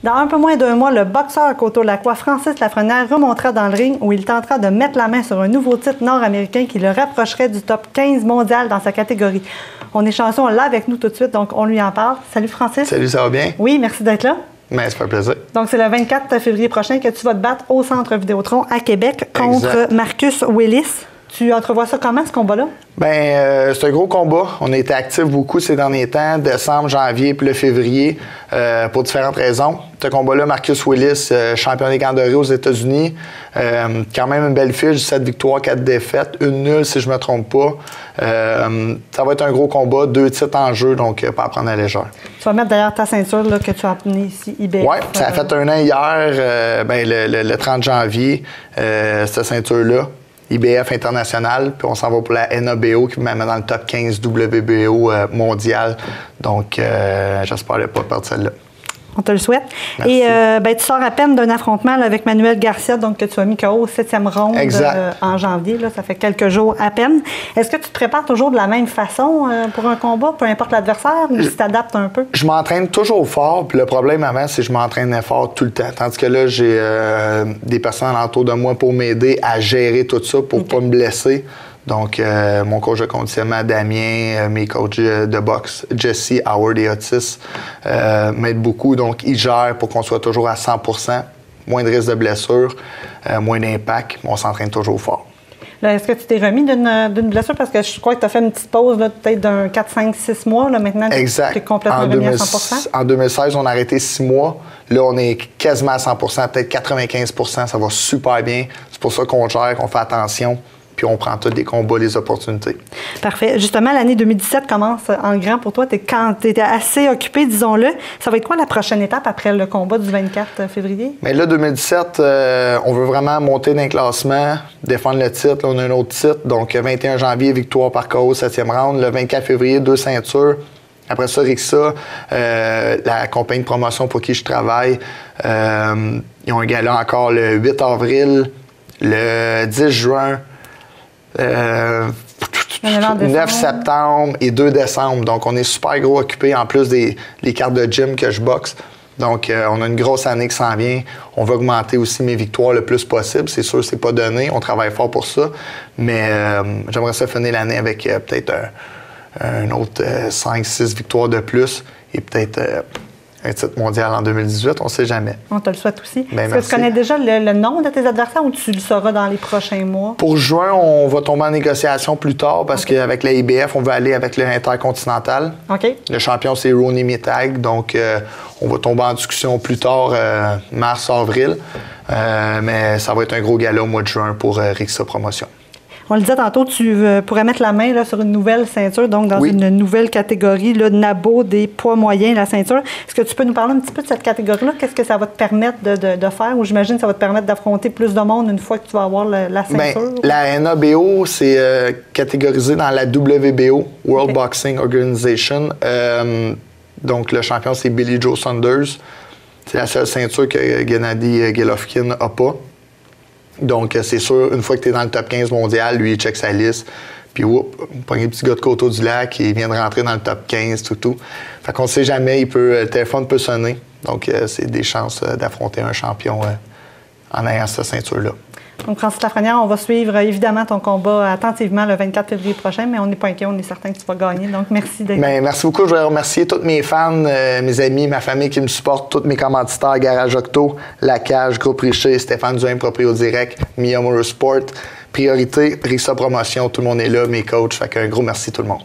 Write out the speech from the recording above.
Dans un peu moins d'un mois, le boxeur Coteau-Lacroix, Francis Lafrenière, remontera dans le ring où il tentera de mettre la main sur un nouveau titre nord-américain qui le rapprocherait du top 15 mondial dans sa catégorie. On est chanceux, on l'a avec nous tout de suite, donc on lui en parle. Salut Francis. Salut, ça va bien? Oui, merci d'être là. Ben, ça fait plaisir. Donc, c'est le 24 février prochain que tu vas te battre au Centre Vidéotron à Québec contre Exact. Marcus Willis. Tu entrevois ça comment, ce combat-là? Ben, c'est un gros combat. On a été actifs beaucoup ces derniers temps, décembre, janvier, puis le février, pour différentes raisons. Ce combat-là, Marcus Willis, champion des Cannes aux États-Unis, quand même une belle fiche, 7 victoires, 4 défaites, une nulle si je ne me trompe pas. Ça va être un gros combat, 2 titres en jeu, donc pas à prendre à la légère. Tu vas mettre d'ailleurs ta ceinture là, que tu as amenée ici, IBF. Oui, ça a fait un an hier, le 30 janvier, cette ceinture-là. IBF international, puis on s'en va pour la NABO qui me met dans le top 15 WBO mondial. Donc, j'espère ne pas perdre celle-là. On te le souhaite. Merci. Et tu sors à peine d'un affrontement là, avec Manuel Garcia, donc que tu as mis KO au 7e ronde en janvier. Là, ça fait quelques jours à peine. Est-ce que tu te prépares toujours de la même façon pour un combat, peu importe l'adversaire, ou tu t'adaptes un peu? Je m'entraîne toujours fort, puis le problème avant, c'est que je m'entraînais fort tout le temps. Tandis que là, j'ai des personnes autour de moi pour m'aider à gérer tout ça, pour pas me blesser. Donc, mon coach de conditionnement, Damien, mes coachs de boxe, Jesse, Howard et Otis, m'aident beaucoup. Donc, ils gèrent pour qu'on soit toujours à 100%, moins de risque de blessure, moins d'impact, mais on s'entraîne toujours fort. Est-ce que tu t'es remis d'une blessure? Parce que je crois que tu as fait une petite pause peut-être d'un 4, 5, 6 mois. Là, maintenant, exact. Tu es complètement remis à 100%. En 2016, on a arrêté 6 mois. Là, on est quasiment à 100%, peut-être 95%. Ça va super bien. C'est pour ça qu'on gère, qu'on fait attention. Puis on prend tous des combats, les opportunités. Parfait. Justement, l'année 2017 commence en grand pour toi. Tu étais assez occupé, disons-le. Ça va être quoi la prochaine étape après le combat du 24 février? Mais là, 2017, on veut vraiment monter dans le classement, défendre le titre. Là, on a un autre titre. Donc, 21 janvier, victoire par KO, 7e round. Le 24 février, 2 ceintures. Après ça, Rixa, la compagnie de promotion pour qui je travaille, ils ont un gala encore le 8 avril, le 10 juin, 9 septembre et 2 décembre. Donc, on est super gros occupés, en plus des cartes de gym que je boxe. Donc, on a une grosse année qui s'en vient. On va augmenter aussi mes victoires le plus possible. C'est sûr, c'est pas donné. On travaille fort pour ça. Mais j'aimerais ça finir l'année avec peut-être un autre 5-6 victoires de plus et peut-être un titre mondial en 2018, on ne sait jamais. On te le souhaite aussi. Ben, est-ce que tu connais déjà le nom de tes adversaires ou tu le sauras dans les prochains mois? Pour juin, on va tomber en négociation plus tard parce qu'avec la IBF, on va aller avec le Intercontinental. OK. Le champion, c'est Ronnie Mittag. Donc, on va tomber en discussion plus tard, mars, avril. Mais ça va être un gros gala au mois de juin pour Rixa Promotion. On le disait tantôt, tu pourrais mettre la main là, sur une nouvelle ceinture, donc dans une nouvelle catégorie, là, NABO des poids moyens, la ceinture. Est-ce que tu peux nous parler un petit peu de cette catégorie-là? Qu'est-ce que ça va te permettre de faire? Ou j'imagine que ça va te permettre d'affronter plus de monde une fois que tu vas avoir la ceinture? Bien, la NABO, c'est catégorisé dans la WBO, World Boxing Organization. Donc, le champion, c'est Billy Joe Saunders. C'est la seule ceinture que Gennady Golovkin n'a pas. Donc, c'est sûr, une fois que tu es dans le top 15 mondial, lui, il check sa liste. Puis, on pogne un petit gars de Coteau-du-Lac, il vient de rentrer dans le top 15, tout. Fait qu'on ne sait jamais, le téléphone peut sonner. Donc, c'est des chances d'affronter un champion en ayant cette ceinture-là. Donc, Francis Lafrenière, on va suivre évidemment ton combat attentivement le 24 février prochain, mais on n'est pas inquiet, on est certain que tu vas gagner. Donc, merci d'être là. Merci beaucoup. Je voudrais remercier tous mes fans, mes amis, ma famille qui me supportent, tous mes commanditaires, Garage Octo, La Cage, Groupe Richer, Stéphane Duhaime, Proprio Direct, Mia Motorsport. Priorité, Rixa Promotion, tout le monde est là, mes coachs. Fait qu'un gros merci tout le monde.